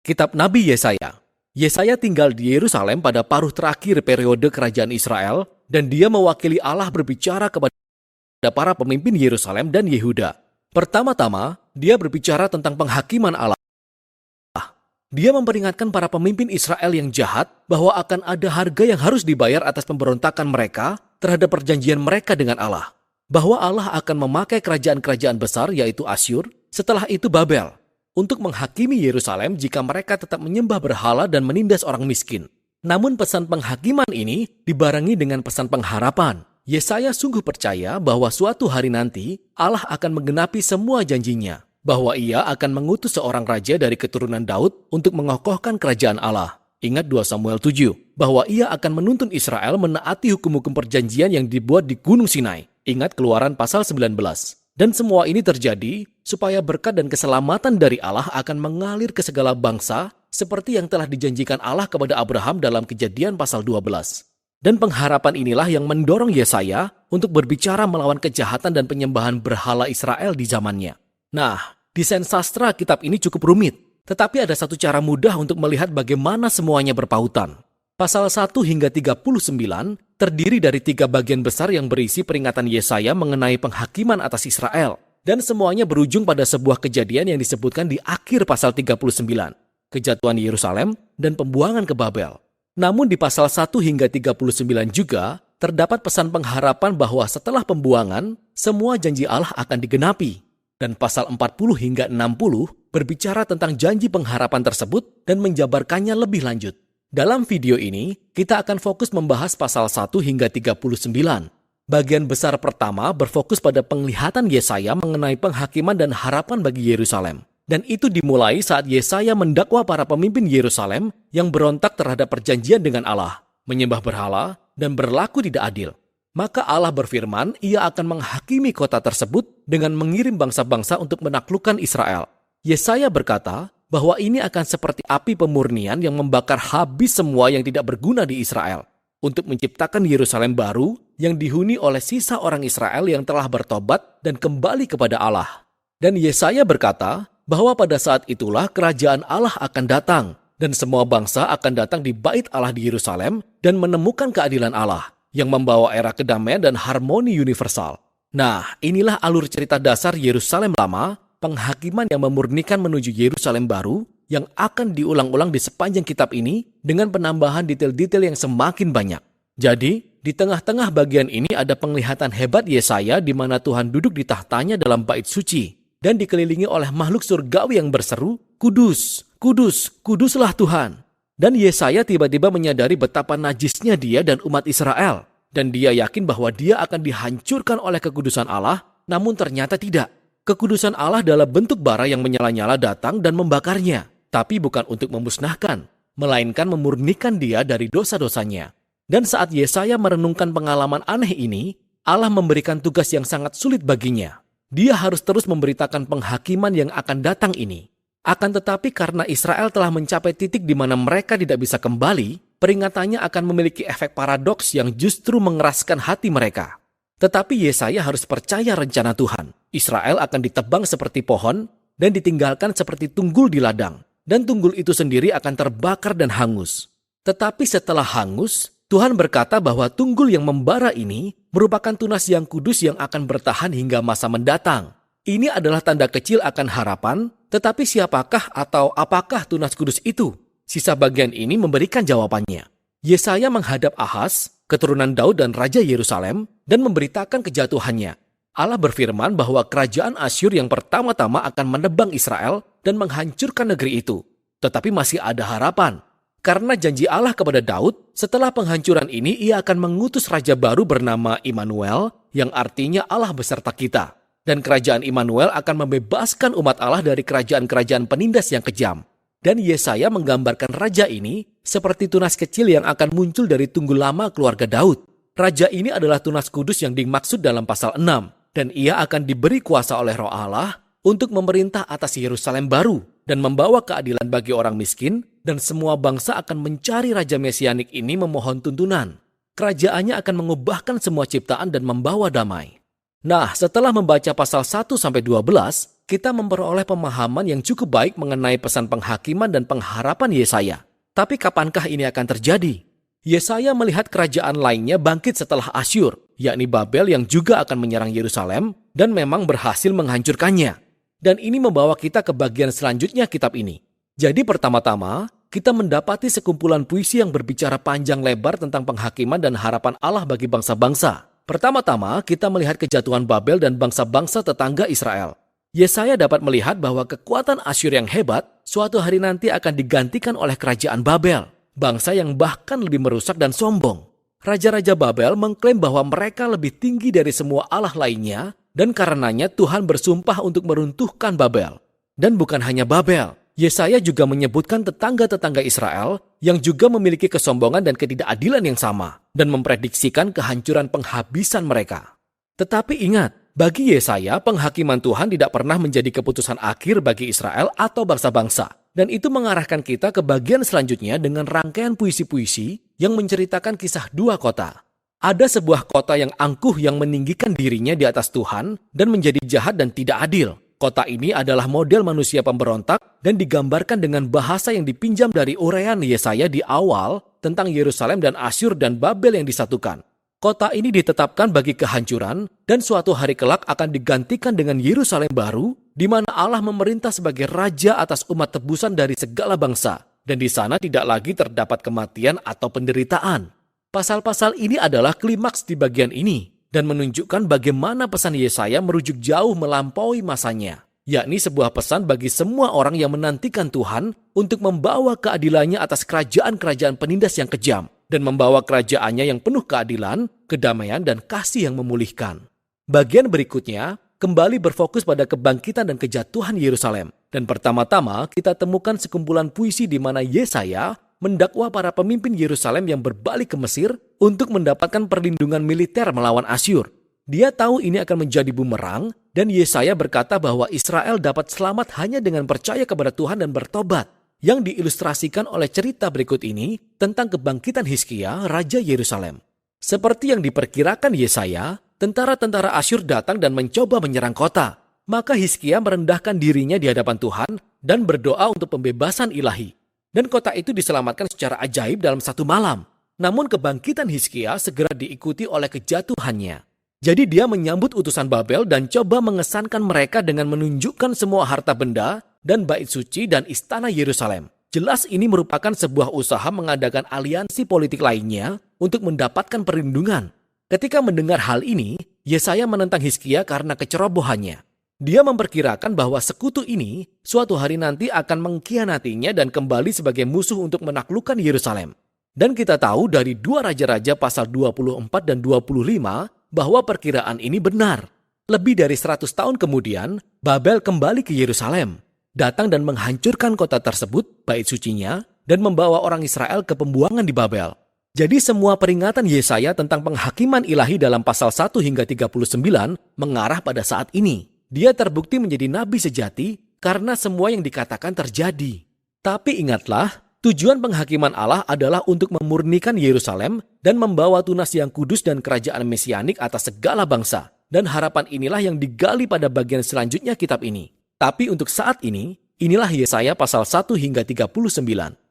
Kitab Nabi Yesaya. Yesaya tinggal di Yerusalem pada paruh terakhir periode kerajaan Israel, dan dia mewakili Allah berbicara kepada para pemimpin Yerusalem dan Yehuda. Pertama-tama, dia berbicara tentang penghakiman Allah. Dia memperingatkan para pemimpin Israel yang jahat bahwa akan ada harga yang harus dibayar atas pemberontakan mereka terhadap perjanjian mereka dengan Allah. Bahwa Allah akan memakai kerajaan-kerajaan besar yaitu Asyur, setelah itu Babel, untuk menghakimi Yerusalem jika mereka tetap menyembah berhala dan menindas orang miskin. Namun pesan penghakiman ini dibarengi dengan pesan pengharapan. Yesaya sungguh percaya bahwa suatu hari nanti Allah akan menggenapi semua janjinya, bahwa ia akan mengutus seorang raja dari keturunan Daud untuk mengokohkan kerajaan Allah. Ingat 2 Samuel 7, bahwa ia akan menuntun Israel menaati hukum-hukum perjanjian yang dibuat di Gunung Sinai. Ingat Keluaran pasal 19. Dan semua ini terjadi supaya berkat dan keselamatan dari Allah akan mengalir ke segala bangsa seperti yang telah dijanjikan Allah kepada Abraham dalam Kejadian pasal 12. Dan pengharapan inilah yang mendorong Yesaya untuk berbicara melawan kejahatan dan penyembahan berhala Israel di zamannya. Nah, desain sastra kitab ini cukup rumit, tetapi ada satu cara mudah untuk melihat bagaimana semuanya berpautan. Pasal 1 hingga 39 terdiri dari 3 bagian besar yang berisi peringatan Yesaya mengenai penghakiman atas Israel. Dan semuanya berujung pada sebuah kejadian yang disebutkan di akhir pasal 39. Kejatuhan Yerusalem dan pembuangan ke Babel. Namun di pasal 1 hingga 39 juga terdapat pesan pengharapan bahwa setelah pembuangan, semua janji Allah akan digenapi. Dan pasal 40 hingga 60 berbicara tentang janji pengharapan tersebut dan menjabarkannya lebih lanjut. Dalam video ini, kita akan fokus membahas pasal 1 hingga 39. Bagian besar pertama berfokus pada penglihatan Yesaya mengenai penghakiman dan harapan bagi Yerusalem. Dan itu dimulai saat Yesaya mendakwa para pemimpin Yerusalem yang berontak terhadap perjanjian dengan Allah, menyembah berhala, dan berlaku tidak adil. Maka Allah berfirman, ia akan menghakimi kota tersebut dengan mengirim bangsa-bangsa untuk menaklukkan Israel. Yesaya berkata bahwa ini akan seperti api pemurnian yang membakar habis semua yang tidak berguna di Israel, untuk menciptakan Yerusalem baru yang dihuni oleh sisa orang Israel yang telah bertobat dan kembali kepada Allah. Dan Yesaya berkata bahwa pada saat itulah kerajaan Allah akan datang, dan semua bangsa akan datang di bait Allah di Yerusalem dan menemukan keadilan Allah, yang membawa era kedamaian dan harmoni universal. Nah, inilah alur cerita dasar Yerusalem lama, penghakiman yang memurnikan menuju Yerusalem baru, yang akan diulang-ulang di sepanjang kitab ini dengan penambahan detail-detail yang semakin banyak. Jadi, di tengah-tengah bagian ini ada penglihatan hebat Yesaya di mana Tuhan duduk di tahtanya dalam bait suci, dan dikelilingi oleh makhluk surgawi yang berseru, "Kudus, kudus, kuduslah Tuhan." Dan Yesaya tiba-tiba menyadari betapa najisnya dia dan umat Israel. Dan dia yakin bahwa dia akan dihancurkan oleh kekudusan Allah, namun ternyata tidak. Kekudusan Allah dalam bentuk bara yang menyala-nyala datang dan membakarnya. Tapi bukan untuk memusnahkan, melainkan memurnikan dia dari dosa-dosanya. Dan saat Yesaya merenungkan pengalaman aneh ini, Allah memberikan tugas yang sangat sulit baginya. Dia harus terus memberitakan penghakiman yang akan datang ini. Akan tetapi karena Israel telah mencapai titik di mana mereka tidak bisa kembali, peringatannya akan memiliki efek paradoks yang justru mengeraskan hati mereka. Tetapi Yesaya harus percaya rencana Tuhan. Israel akan ditebang seperti pohon dan ditinggalkan seperti tunggul di ladang. Dan tunggul itu sendiri akan terbakar dan hangus. Tetapi setelah hangus, Tuhan berkata bahwa tunggul yang membara ini merupakan tunas yang kudus yang akan bertahan hingga masa mendatang. Ini adalah tanda kecil akan harapan, tetapi siapakah atau apakah tunas kudus itu? Sisa bagian ini memberikan jawabannya. Yesaya menghadap Ahaz, keturunan Daud dan Raja Yerusalem, dan memberitakan kejatuhannya. Allah berfirman bahwa kerajaan Asyur yang pertama-tama akan menebang Israel dan menghancurkan negeri itu. Tetapi masih ada harapan. Karena janji Allah kepada Daud, setelah penghancuran ini ia akan mengutus raja baru bernama Immanuel, yang artinya Allah beserta kita. Dan kerajaan Immanuel akan membebaskan umat Allah dari kerajaan-kerajaan penindas yang kejam. Dan Yesaya menggambarkan raja ini seperti tunas kecil yang akan muncul dari tunggul lama keluarga Daud. Raja ini adalah tunas kudus yang dimaksud dalam pasal 6. Dan ia akan diberi kuasa oleh Roh Allah untuk memerintah atas Yerusalem baru dan membawa keadilan bagi orang miskin, dan semua bangsa akan mencari Raja Mesianik ini memohon tuntunan. Kerajaannya akan mengubahkan semua ciptaan dan membawa damai. Nah, setelah membaca pasal 1-12, kita memperoleh pemahaman yang cukup baik mengenai pesan penghakiman dan pengharapan Yesaya. Tapi kapankah ini akan terjadi? Yesaya melihat kerajaan lainnya bangkit setelah Asyur, yakni Babel yang juga akan menyerang Yerusalem dan memang berhasil menghancurkannya. Dan ini membawa kita ke bagian selanjutnya kitab ini. Jadi pertama-tama, kita mendapati sekumpulan puisi yang berbicara panjang lebar tentang penghakiman dan harapan Allah bagi bangsa-bangsa. Pertama-tama, kita melihat kejatuhan Babel dan bangsa-bangsa tetangga Israel. Yesaya dapat melihat bahwa kekuatan Asyur yang hebat suatu hari nanti akan digantikan oleh kerajaan Babel, bangsa yang bahkan lebih merusak dan sombong. Raja-raja Babel mengklaim bahwa mereka lebih tinggi dari semua allah lainnya, dan karenanya Tuhan bersumpah untuk meruntuhkan Babel. Dan bukan hanya Babel, Yesaya juga menyebutkan tetangga-tetangga Israel yang juga memiliki kesombongan dan ketidakadilan yang sama, dan memprediksikan kehancuran penghabisan mereka. Tetapi ingat, bagi Yesaya, penghakiman Tuhan tidak pernah menjadi keputusan akhir bagi Israel atau bangsa-bangsa. Dan itu mengarahkan kita ke bagian selanjutnya dengan rangkaian puisi-puisi yang menceritakan kisah dua kota. Ada sebuah kota yang angkuh yang meninggikan dirinya di atas Tuhan dan menjadi jahat dan tidak adil. Kota ini adalah model manusia pemberontak dan digambarkan dengan bahasa yang dipinjam dari uraian Yesaya di awal tentang Yerusalem dan Asyur dan Babel yang disatukan. Kota ini ditetapkan bagi kehancuran dan suatu hari kelak akan digantikan dengan Yerusalem baru, di mana Allah memerintah sebagai raja atas umat tebusan dari segala bangsa, dan di sana tidak lagi terdapat kematian atau penderitaan. Pasal-pasal ini adalah klimaks di bagian ini, dan menunjukkan bagaimana pesan Yesaya merujuk jauh melampaui masanya, yakni sebuah pesan bagi semua orang yang menantikan Tuhan untuk membawa keadilannya atas kerajaan-kerajaan penindas yang kejam, dan membawa kerajaannya yang penuh keadilan, kedamaian, dan kasih yang memulihkan. Bagian berikutnya kembali berfokus pada kebangkitan dan kejatuhan Yerusalem. Dan pertama-tama kita temukan sekumpulan puisi di mana Yesaya mendakwa para pemimpin Yerusalem yang berbalik ke Mesir untuk mendapatkan perlindungan militer melawan Asyur. Dia tahu ini akan menjadi bumerang, dan Yesaya berkata bahwa Israel dapat selamat hanya dengan percaya kepada Tuhan dan bertobat, yang diilustrasikan oleh cerita berikut ini tentang kebangkitan Hizkia, Raja Yerusalem. Seperti yang diperkirakan Yesaya, tentara-tentara Asyur datang dan mencoba menyerang kota. Maka Hizkia merendahkan dirinya di hadapan Tuhan dan berdoa untuk pembebasan ilahi. Dan kota itu diselamatkan secara ajaib dalam satu malam. Namun kebangkitan Hizkia segera diikuti oleh kejatuhannya. Jadi dia menyambut utusan Babel dan coba mengesankan mereka dengan menunjukkan semua harta benda dan bait suci dan istana Yerusalem. Jelas ini merupakan sebuah usaha mengadakan aliansi politik lainnya untuk mendapatkan perlindungan. Ketika mendengar hal ini, Yesaya menentang Hizkia karena kecerobohannya. Dia memperkirakan bahwa sekutu ini suatu hari nanti akan mengkhianatinya dan kembali sebagai musuh untuk menaklukkan Yerusalem. Dan kita tahu dari 2 Raja-Raja pasal 24 dan 25 bahwa perkiraan ini benar. Lebih dari 100 tahun kemudian, Babel kembali ke Yerusalem, datang dan menghancurkan kota tersebut, bait sucinya, dan membawa orang Israel ke pembuangan di Babel. Jadi semua peringatan Yesaya tentang penghakiman ilahi dalam pasal 1 hingga 39 mengarah pada saat ini. Dia terbukti menjadi nabi sejati karena semua yang dikatakan terjadi. Tapi ingatlah, tujuan penghakiman Allah adalah untuk memurnikan Yerusalem dan membawa tunas yang kudus dan kerajaan mesianik atas segala bangsa. Dan harapan inilah yang digali pada bagian selanjutnya kitab ini. Tapi untuk saat ini, inilah Yesaya pasal 1 hingga 39.